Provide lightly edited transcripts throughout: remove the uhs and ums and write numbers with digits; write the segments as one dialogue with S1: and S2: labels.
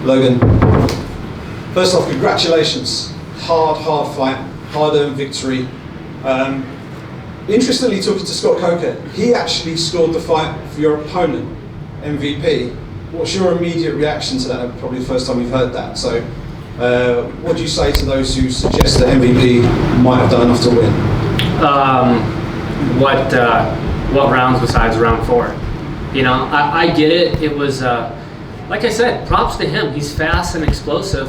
S1: Logan, first off, congratulations. Hard fight, hard-earned victory. Interestingly, talking to Scott Coker, he actually scored the fight for your opponent, MVP. What's your immediate reaction to that? Probably the first time you've heard that. So, what do you say to those who suggest that MVP might have done enough to win?
S2: What rounds besides round 4? You know, I get it. It was, like I said, props to him. He's fast and explosive.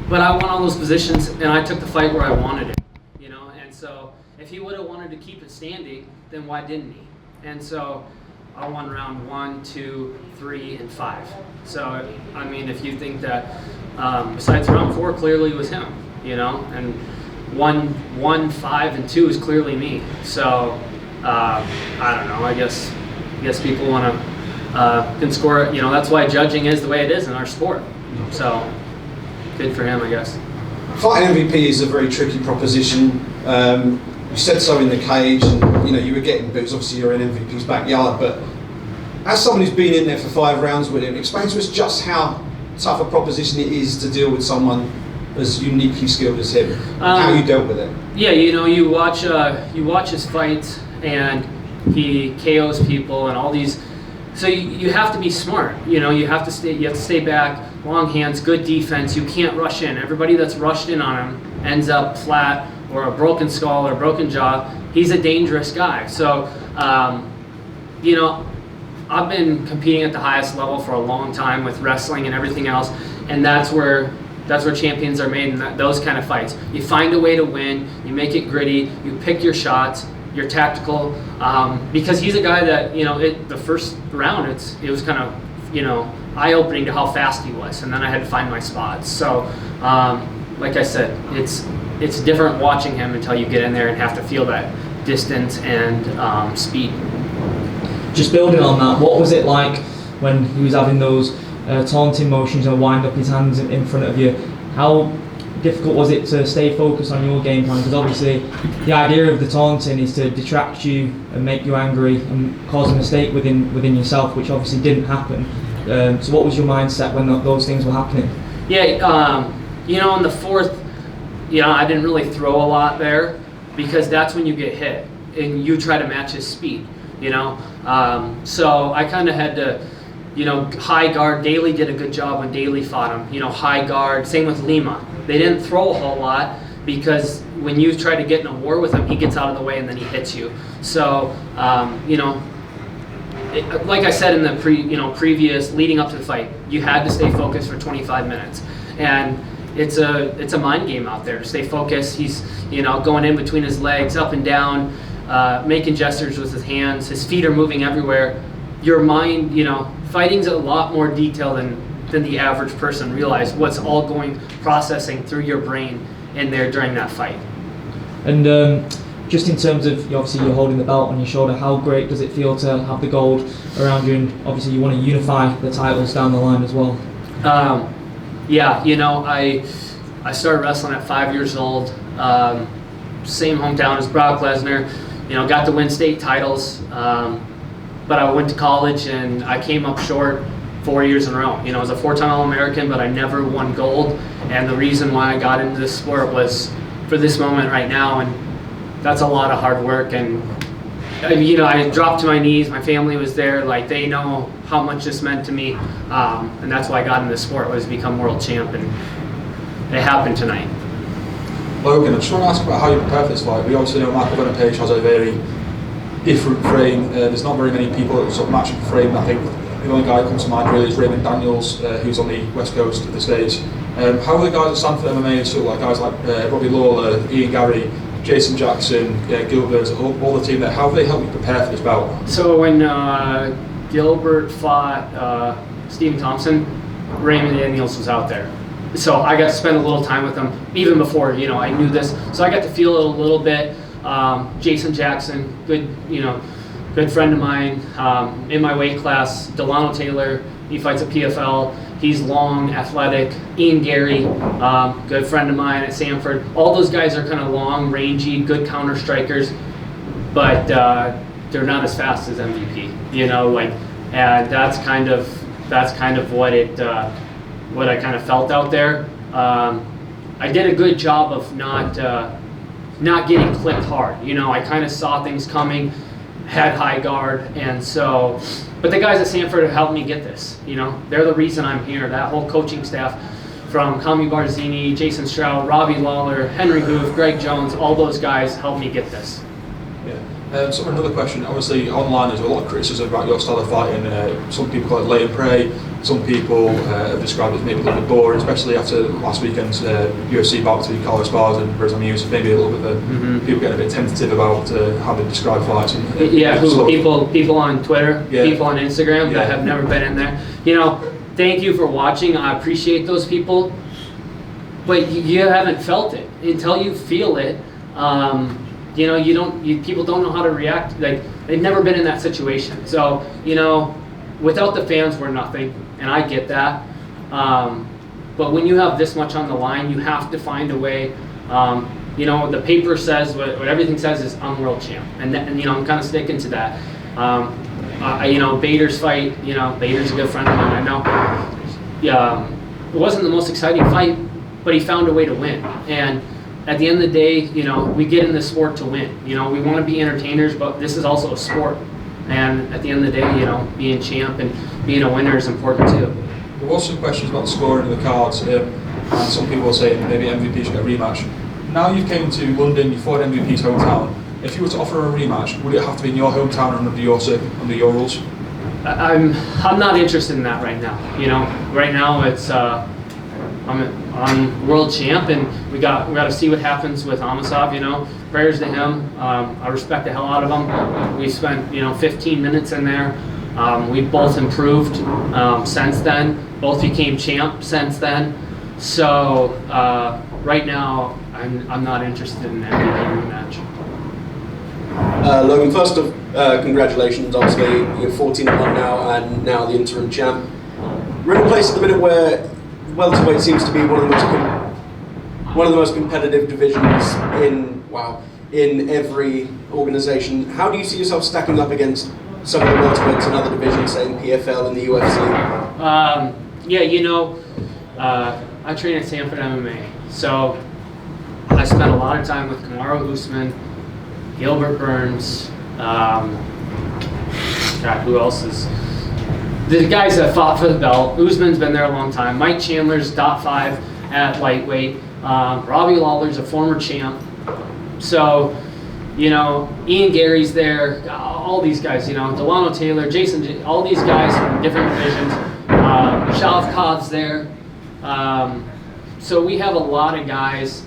S2: But I won all those positions, and I took the fight where I wanted it. You know, and so if he would have wanted to keep it standing, then why didn't he? And so I won round 1, 2, 3, and 5. So I mean, if you think that besides round 4, clearly it was him. You know, and 1, 5, and 2 is clearly me. So I don't know. I guess people want to can score it. You know, that's why judging is the way it is in our sport. So good for him, I guess.
S1: Fighting MVP is a very tricky proposition. You said so in the cage, and you know you were getting boots. Obviously, you're in MVP's backyard, but as someone who's been in there for 5 rounds with him, explain to us just how tough a proposition it is to deal with someone as uniquely skilled as him. How you dealt with it?
S2: Yeah, you know, you watch his fights, and he KOs people and all these. So you have to be smart. You know, you have to stay back, long hands, good defense. You can't rush in. Everybody that's rushed in on him ends up flat or a broken skull or a broken jaw. He's a dangerous guy. So, you know, I've been competing at the highest level for a long time with wrestling and everything else, and that's where champions are made in those kind of fights. You find a way to win. You make it gritty. You pick your shots. You're tactical, because he's a guy that, you know, the first round it was kind of, you know, eye-opening to how fast he was, and then I had to find my spots. So, like I said, it's different watching him until you get in there and have to feel that distance and speed.
S3: Just building on that, what was it like when he was having those taunting motions and wind up his hands in front of you? How difficult was it to stay focused on your game plan? Because obviously the idea of the taunting is to detract you and make you angry and cause a mistake within yourself, which obviously didn't happen. So what was your mindset when those things were happening?
S2: Yeah, you know, in the 4th, you know, I didn't really throw a lot there because that's when you get hit and you try to match his speed, you know. So I kind of had to, you know, high guard. Daly did a good job when Daly fought him. You know, high guard. Same with Lima. They didn't throw a whole lot because when you try to get in a war with him, he gets out of the way and then he hits you. So, you know, like I said in the previous leading up to the fight, you had to stay focused for 25 minutes, and it's a mind game out there to stay focused. He's, you know, going in between his legs, up and down, making gestures with his hands. His feet are moving everywhere. Your mind, you know, fighting's a lot more detailed than the average person realize what's all processing through your brain in there during that fight.
S3: And just in terms of, obviously you're holding the belt on your shoulder, how great does it feel to have the gold around you, and obviously you want to unify the titles down the line as well?
S2: Yeah, you know, I started wrestling at 5 years old, same hometown as Brock Lesnar, you know, got to win state titles, but I went to college and I came up short 4 years in a row. You know, I was a 4-time All-American, but I never won gold. And the reason why I got into this sport was for this moment right now, and that's a lot of hard work. And you know, I dropped to my knees. My family was there. Like, they know how much this meant to me, and that's why I got into this sport, was become world champ, and it happened tonight.
S4: Logan, I just want to ask about how you prepare for this fight. We obviously know Michael Venom Page has a very different frame. There's not very many people that sort of match the frame. I think the only guy that comes to mind really is Raymond Daniels, who's on the west coast of the States. How are the guys at Stanford MMA, so like guys like Robbie Lawler, Ian Gary, Jason Jackson, Gilbert, all the team there, how have they helped you prepare for this bout?
S2: So when Gilbert fought Stephen Thompson, Raymond Daniels was out there. So I got to spend a little time with him even before, you know, I knew this. So I got to feel it a little bit. Jason Jackson, good friend of mine in my weight class. Delano Taylor, he fights at PFL. He's long, athletic. Ian Gary, good friend of mine at Sanford. All those guys are kind of long, rangy, good counter strikers, but they're not as fast as MVP. You know, like, and that's kind of what it what I kind of felt out there. I did a good job of not getting clipped hard. You know, I kind of saw things coming, had high guard, and so, but the guys at Sanford have helped me get this. You know, they're the reason I'm here. That whole coaching staff, from Kami Barzini, Jason Stroud, Robbie Lawler, Henry Hoof, Greg Jones, all those guys helped me get this.
S4: Yeah. So another question, obviously online there's a lot of criticism about your style of fighting. Some people call it lay and pray, some people have described it as maybe a little bit boring, especially after last weekend's UFC bout between Carlos Bars and Brazilian News. Maybe a little bit of people getting a bit tentative about how they describe fights. And,
S2: people on Twitter, people on Instagram that have never been in there. You know, thank you for watching. I appreciate those people, but you haven't felt it until you feel it. You know, people don't know how to react. Like, they've never been in that situation. So, you know, without the fans, we're nothing, and I get that. But when you have this much on the line, you have to find a way. You know, the paper says, what everything says is I'm world champ, and you know, I'm kind of sticking to that. You know, Bader's fight, you know, Bader's a good friend of mine, I know. It wasn't the most exciting fight, but he found a way to win. And at the end of the day, you know, we get in this sport to win. You know, we want to be entertainers, but this is also a sport. And at the end of the day, you know, being champ and being a winner is important too.
S4: There was some questions about the scoring of the cards, and some people were saying maybe MVP should get a rematch. Now you've came to London, you fought MVP's hometown. If you were to offer a rematch, would it have to be in your hometown and under your rules?
S2: I'm not interested in that right now. You know, right now it's I'm world champ, and we got to see what happens with Amasov. You know, prayers to him. I respect the hell out of him. We spent 15 minutes in there. We've both improved since then. Both became champ since then. So right now, I'm not interested in any rematch.
S1: Logan, first of congratulations. Obviously, you're 14-1 now, and now the interim champ. We're in a place at the minute where welterweight seems to be one of the most competitive divisions in every organisation. How do you see yourself stacking up against some of the welterweights in other divisions, say in PFL and the UFC?
S2: I train at Sanford MMA, so I spent a lot of time with Kamaru Usman, Gilbert Burns, who else is? The guys that fought for the belt. Usman's been there a long time. Mike Chandler's top 5 at lightweight. Robbie Lawler's a former champ. So, Ian Gary's there. All these guys, Delano Taylor, Jason, all these guys from different divisions. Shavkat's there. So we have a lot of guys.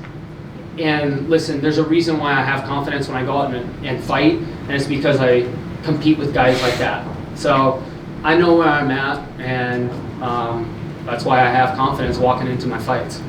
S2: And listen, there's a reason why I have confidence when I go out and fight, and it's because I compete with guys like that. So I know where I'm at, and that's why I have confidence walking into my fights.